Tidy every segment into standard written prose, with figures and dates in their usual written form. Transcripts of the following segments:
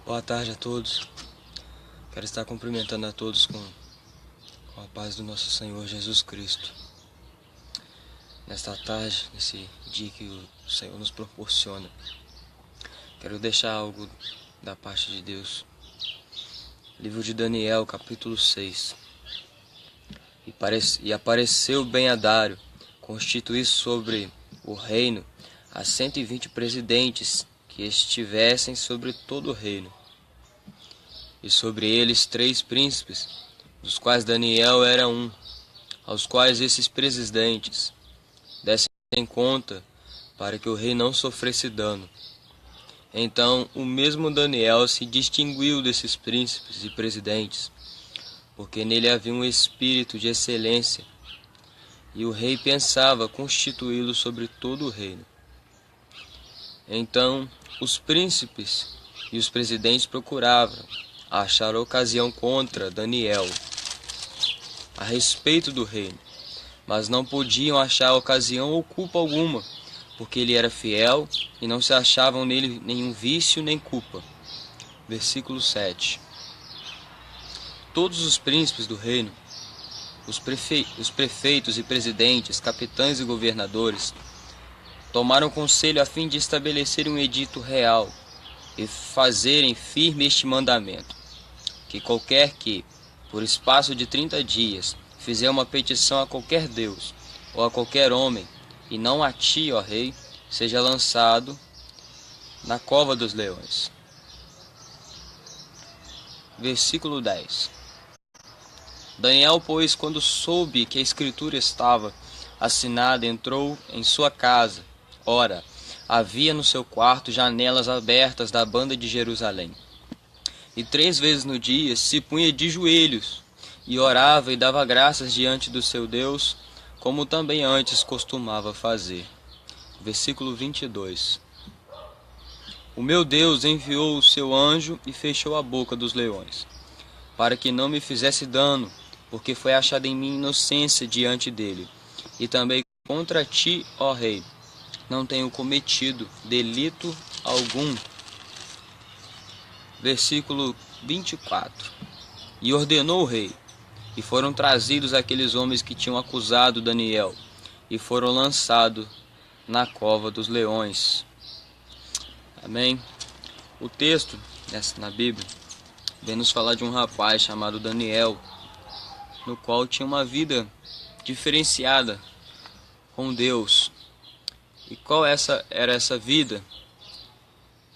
Boa tarde a todos. Quero estar cumprimentando a todos com a paz do nosso Senhor Jesus Cristo. Nesta tarde, nesse dia que o Senhor nos proporciona, quero deixar algo da parte de Deus. Livro de Daniel, capítulo 6. E apareceu Ben-Hadário, constituir sobre o reino a 120 presidentes que estivessem sobre todo o reino, e sobre eles 3 príncipes, dos quais Daniel era um, aos quais esses presidentes dessem conta para que o rei não sofresse dano. Então o mesmo Daniel se distinguiu desses príncipes e presidentes, porque nele havia um espírito de excelência, e o rei pensava constituí-lo sobre todo o reino. Então os príncipes e os presidentes procuravam achar ocasião contra Daniel a respeito do reino, mas não podiam achar ocasião ou culpa alguma, porque ele era fiel e não se achavam nele nenhum vício nem culpa. Versículo 7. Todos os príncipes do reino, os prefeitos e presidentes, capitães e governadores, tomaram conselho a fim de estabelecer um edito real e fazerem firme este mandamento: que qualquer que, por espaço de 30 dias, fizer uma petição a qualquer Deus ou a qualquer homem, e não a ti, ó rei, seja lançado na cova dos leões. Versículo 10. Daniel, pois, quando soube que a escritura estava assinada, entrou em sua casa. Ora, havia no seu quarto janelas abertas da banda de Jerusalém. E 3 vezes no dia se punha de joelhos, e orava e dava graças diante do seu Deus, como também antes costumava fazer. Versículo 22. O meu Deus enviou o seu anjo e fechou a boca dos leões, para que não me fizesse dano, porque foi achada em mim inocência diante dele. E também contra ti, ó rei, não tenho cometido delito algum. Versículo 24. E ordenou o rei, e foram trazidos aqueles homens que tinham acusado Daniel, e foram lançados na cova dos leões. Amém? O texto na Bíblia vem nos falar de um rapaz chamado Daniel, no qual tinha uma vida diferenciada com Deus. E qual era essa vida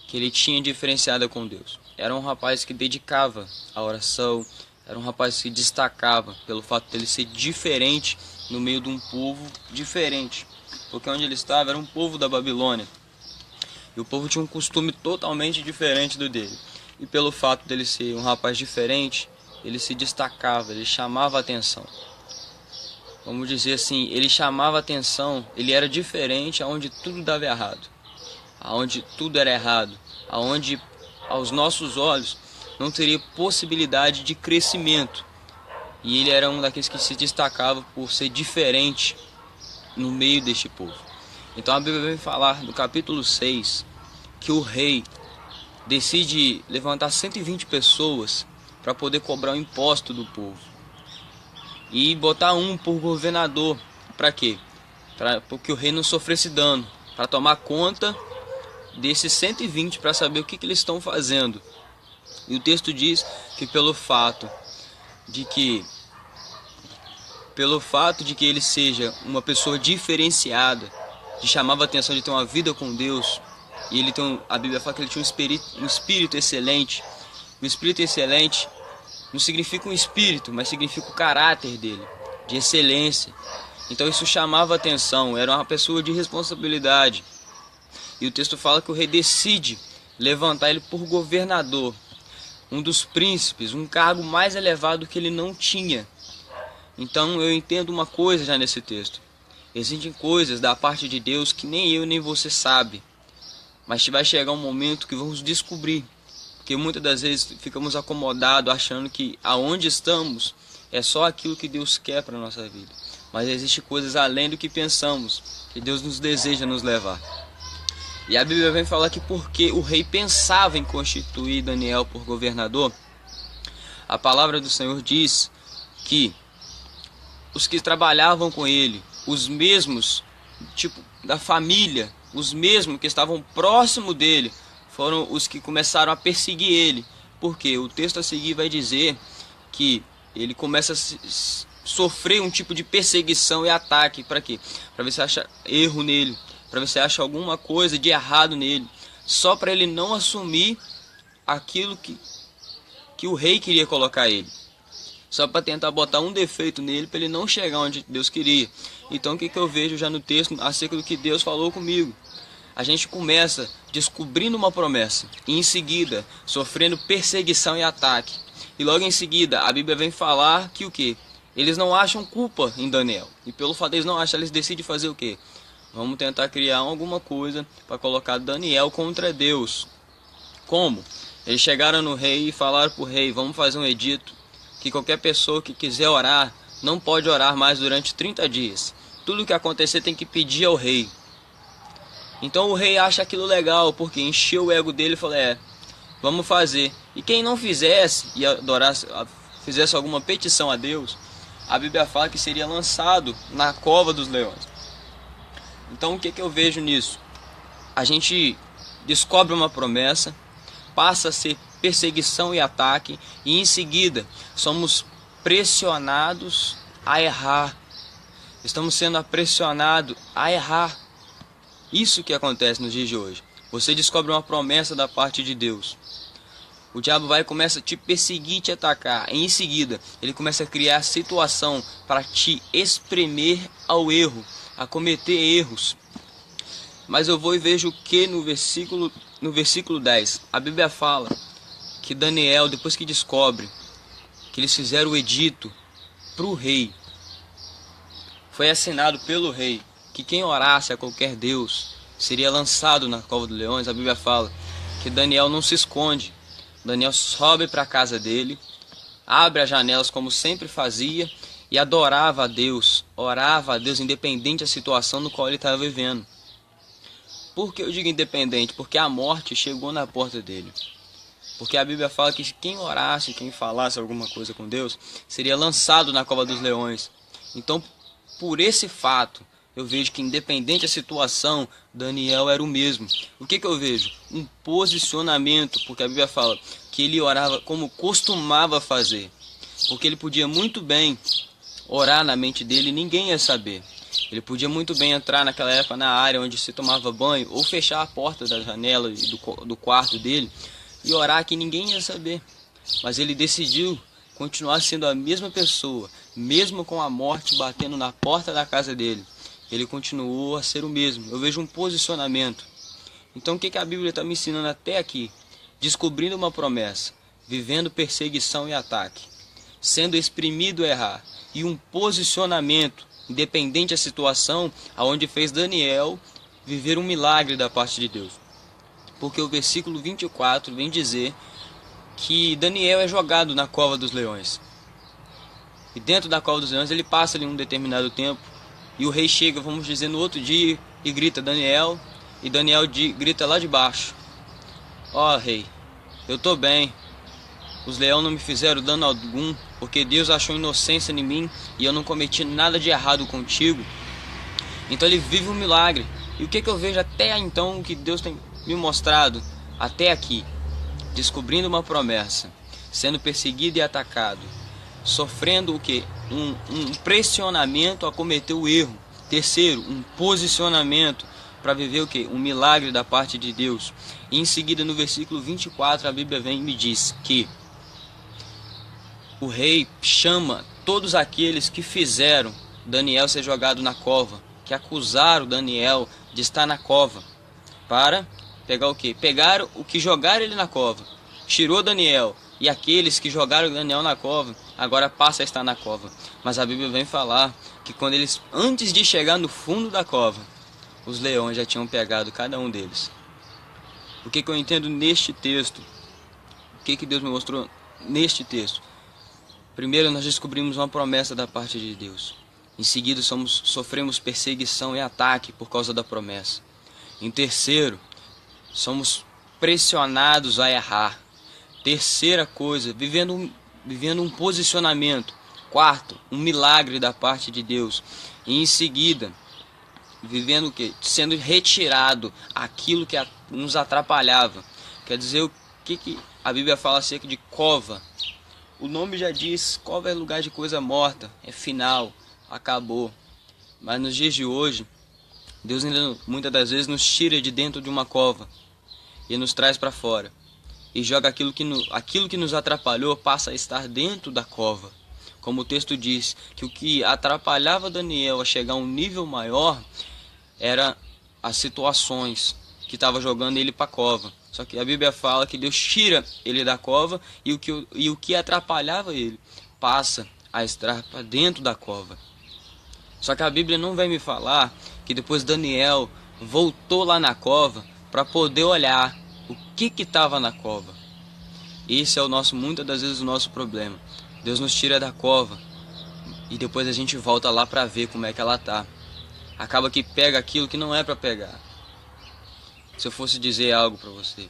que ele tinha diferenciada com Deus? Era um rapaz que dedicava a oração, era um rapaz que destacava pelo fato dele ser diferente no meio de um povo diferente, porque onde ele estava era um povo da Babilônia, e o povo tinha um costume totalmente diferente do dele, e pelo fato dele ser um rapaz diferente, ele se destacava, ele chamava a atenção. Vamos dizer assim, ele chamava a atenção, ele era diferente aonde tudo dava errado, aonde tudo era errado, aonde aos nossos olhos não teria possibilidade de crescimento. E ele era um daqueles que se destacava por ser diferente no meio deste povo. Então a Bíblia vem falar no capítulo 6 que o rei decide levantar 120 pessoas para poder cobrar o imposto do povo. E botar um por governador. Para quê? Porque o rei não sofresse dano. Para tomar conta desses 120, para saber o que eles estão fazendo. E o texto diz que pelo fato de que ele seja uma pessoa diferenciada, que chamava a atenção de ter uma vida com Deus, e ele a Bíblia fala que ele tinha um espírito excelente. O espírito excelente não significa um espírito, mas significa o caráter dele, de excelência. Então isso chamava a atenção, era uma pessoa de responsabilidade. E o texto fala que o rei decide levantar ele por governador, um dos príncipes, um cargo mais elevado que ele não tinha. Então eu entendo uma coisa já nesse texto: existem coisas da parte de Deus que nem eu nem você sabe, mas vai chegar um momento que vamos descobrir, porque muitas das vezes ficamos acomodados achando que aonde estamos é só aquilo que Deus quer para a nossa vida, mas existem coisas além do que pensamos que Deus nos deseja nos levar. E a Bíblia vem falar que porque o rei pensava em constituir Daniel por governador, a palavra do Senhor diz que os que trabalhavam com ele, os mesmos, tipo da família, os mesmos que estavam próximo dele, foram os que começaram a perseguir ele. Porque o texto a seguir vai dizer que ele começa a sofrer um tipo de perseguição e ataque. Para quê? Para ver se acha erro nele, para ver se acha alguma coisa de errado nele, só para ele não assumir aquilo que o rei queria colocar ele, só para tentar botar um defeito nele, para ele não chegar onde Deus queria. Então o que eu vejo já no texto acerca do que Deus falou comigo? A gente começa descobrindo uma promessa e em seguida sofrendo perseguição e ataque. E logo em seguida a Bíblia vem falar que o quê? Eles não acham culpa em Daniel. E pelo fato de eles não acharem, eles decidem fazer o quê? Vamos tentar criar alguma coisa para colocar Daniel contra Deus. Como? Eles chegaram no rei e falaram para o rei: vamos fazer um edito que qualquer pessoa que quiser orar não pode orar mais durante 30 dias. Tudo que acontecer tem que pedir ao rei. Então o rei acha aquilo legal, porque encheu o ego dele e falou: vamos fazer. E quem não fizesse e adorasse, fizesse alguma petição a Deus, a Bíblia fala que seria lançado na cova dos leões. Então o que eu vejo nisso? A gente descobre uma promessa, passa a ser perseguição e ataque, e em seguida somos pressionados a errar. Estamos sendo pressionados a errar. Isso que acontece nos dias de hoje. Você descobre uma promessa da parte de Deus. O diabo vai e começa a te perseguir, te atacar. E em seguida, ele começa a criar situação para te espremer ao erro, a cometer erros. Mas eu vou e vejo que no versículo 10, a Bíblia fala que Daniel, depois que descobre que eles fizeram o edito para o rei, foi assinado pelo rei, que quem orasse a qualquer Deus seria lançado na cova dos leões. A Bíblia fala que Daniel não se esconde. Daniel sobe para a casa dele, abre as janelas como sempre fazia e adorava a Deus, orava a Deus independente da situação no qual ele estava vivendo. Por que eu digo independente? Porque a morte chegou na porta dele. Porque a Bíblia fala que quem orasse, quem falasse alguma coisa com Deus, seria lançado na cova dos leões. Então, por esse fato, eu vejo que independente da situação, Daniel era o mesmo. O que eu vejo? Um posicionamento, porque a Bíblia fala que ele orava como costumava fazer. Porque ele podia muito bem orar na mente dele e ninguém ia saber. Ele podia muito bem entrar naquela época na área onde se tomava banho, ou fechar a porta da janela do quarto dele e orar que ninguém ia saber. Mas ele decidiu continuar sendo a mesma pessoa, mesmo com a morte batendo na porta da casa dele. Ele continuou a ser o mesmo. Eu vejo um posicionamento. Então o que a Bíblia está me ensinando até aqui? Descobrindo uma promessa, vivendo perseguição e ataque, sendo exprimido a errar, e um posicionamento, independente da situação, aonde fez Daniel viver um milagre da parte de Deus. Porque o versículo 24 vem dizer que Daniel é jogado na cova dos leões. E dentro da cova dos leões ele passa ali um determinado tempo. E o rei chega, vamos dizer, no outro dia e grita Daniel. E Daniel grita lá de baixo: ó rei, eu estou bem. Os leões não me fizeram dano algum, porque Deus achou inocência em mim e eu não cometi nada de errado contigo. Então ele vive um milagre. E o que eu vejo até então, o que Deus tem me mostrado até aqui? Descobrindo uma promessa, sendo perseguido e atacado, sofrendo o que? Um pressionamento a cometer o erro. Terceiro, um posicionamento para viver o que? Um milagre da parte de Deus. E em seguida, no versículo 24, a Bíblia vem e me diz que o rei chama todos aqueles que fizeram Daniel ser jogado na cova, que acusaram Daniel de estar na cova, para pegar o que? Pegaram o que jogaram ele na cova, tirou Daniel, e aqueles que jogaram Daniel na cova, agora passa a estar na cova. Mas a Bíblia vem falar que quando eles, antes de chegar no fundo da cova, os leões já tinham pegado cada um deles. O que eu entendo neste texto? O que Deus me mostrou neste texto? Primeiro, nós descobrimos uma promessa da parte de Deus. Em seguida, sofremos perseguição e ataque por causa da promessa. Em terceiro, somos pressionados a errar. Terceira coisa, vivendo um posicionamento. Quarto, um milagre da parte de Deus. E em seguida, vivendo o quê? Sendo retirado aquilo que nos atrapalhava. Quer dizer, o que a Bíblia fala acerca de cova? O nome já diz, cova é lugar de coisa morta, é final, acabou. Mas nos dias de hoje, Deus ainda muitas das vezes nos tira de dentro de uma cova e nos traz para fora. E joga aquilo que nos atrapalhou, passa a estar dentro da cova. Como o texto diz, que o que atrapalhava Daniel a chegar a um nível maior era as situações que estavam jogando ele para a cova. Só que a Bíblia fala que Deus tira ele da cova e o que atrapalhava ele passa a estar para dentro da cova. Só que a Bíblia não vai me falar que depois Daniel voltou lá na cova para poder olhar o que estava na cova. Esse é muitas das vezes o nosso problema. Deus nos tira da cova e depois a gente volta lá para ver como é que ela tá. Acaba que pega aquilo que não é para pegar. Se eu fosse dizer algo para você,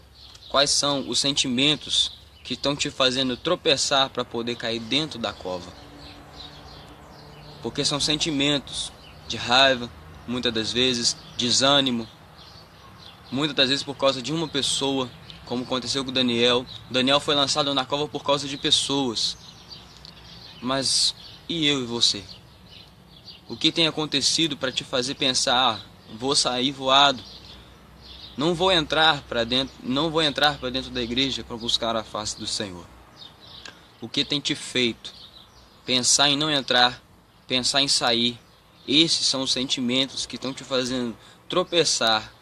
quais são os sentimentos que estão te fazendo tropeçar para poder cair dentro da cova? Porque são sentimentos de raiva, muitas das vezes desânimo, muitas das vezes por causa de uma pessoa, como aconteceu com Daniel. Daniel foi lançado na cova por causa de pessoas. Mas e eu e você? O que tem acontecido para te fazer pensar, vou sair voado? Não vou entrar para dentro da igreja para buscar a face do Senhor. O que tem te feito pensar em não entrar, pensar em sair? Esses são os sentimentos que estão te fazendo tropeçar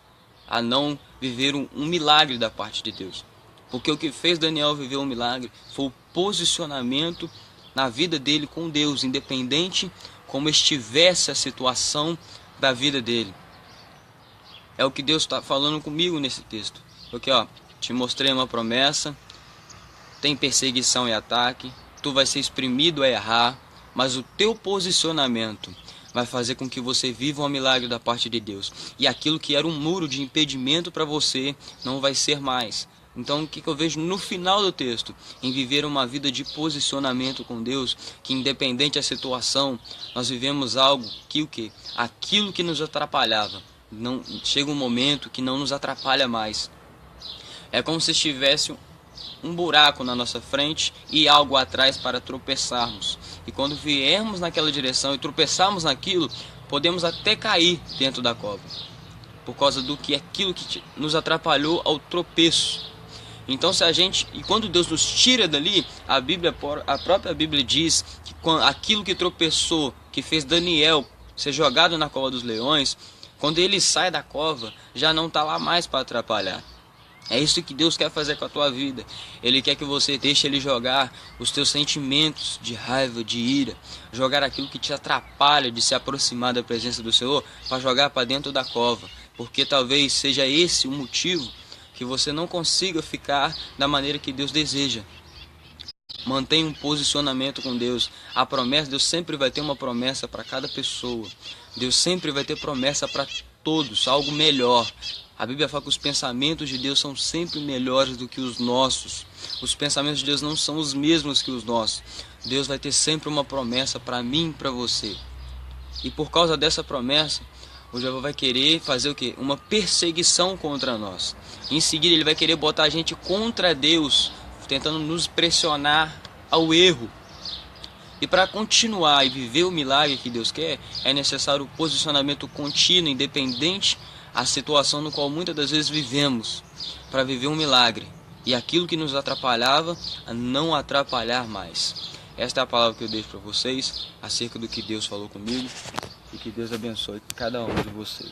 a não viver um milagre da parte de Deus. Porque o que fez Daniel viver um milagre foi o posicionamento na vida dele com Deus, independente como estivesse a situação da vida dele. É o que Deus está falando comigo nesse texto. Porque te mostrei uma promessa, tem perseguição e ataque, tu vai ser exprimido a errar, mas o teu posicionamento vai fazer com que você viva um milagre da parte de Deus. E aquilo que era um muro de impedimento para você não vai ser mais. Então o que eu vejo no final do texto? Em viver uma vida de posicionamento com Deus, que independente da situação, nós vivemos algo que aquilo que nos atrapalhava, não chega um momento que não nos atrapalha mais. É como se estivesse um buraco na nossa frente e algo atrás para tropeçarmos. E quando viermos naquela direção e tropeçarmos naquilo, podemos até cair dentro da cova, por causa aquilo que nos atrapalhou ao tropeço. Então quando Deus nos tira dali, a própria Bíblia diz que aquilo que tropeçou, que fez Daniel ser jogado na cova dos leões, quando ele sai da cova, já não está lá mais para atrapalhar. É isso que Deus quer fazer com a tua vida. Ele quer que você deixe Ele jogar os teus sentimentos de raiva, de ira, jogar aquilo que te atrapalha de se aproximar da presença do Senhor, para jogar para dentro da cova. Porque talvez seja esse o motivo que você não consiga ficar da maneira que Deus deseja. Mantenha um posicionamento com Deus. A promessa, Deus sempre vai ter uma promessa para cada pessoa. Deus sempre vai ter promessa para todos, algo melhor. A Bíblia fala que os pensamentos de Deus são sempre melhores do que os nossos. Os pensamentos de Deus não são os mesmos que os nossos. Deus vai ter sempre uma promessa para mim e para você. E por causa dessa promessa, o diabo vai querer fazer o quê? Uma perseguição contra nós. Em seguida, ele vai querer botar a gente contra Deus, tentando nos pressionar ao erro. E para continuar e viver o milagre que Deus quer, é necessário o posicionamento contínuo, independente da situação no qual muitas das vezes vivemos, para viver um milagre. E aquilo que nos atrapalhava, a não atrapalhar mais. Esta é a palavra que eu deixo para vocês, acerca do que Deus falou comigo. E que Deus abençoe cada um de vocês.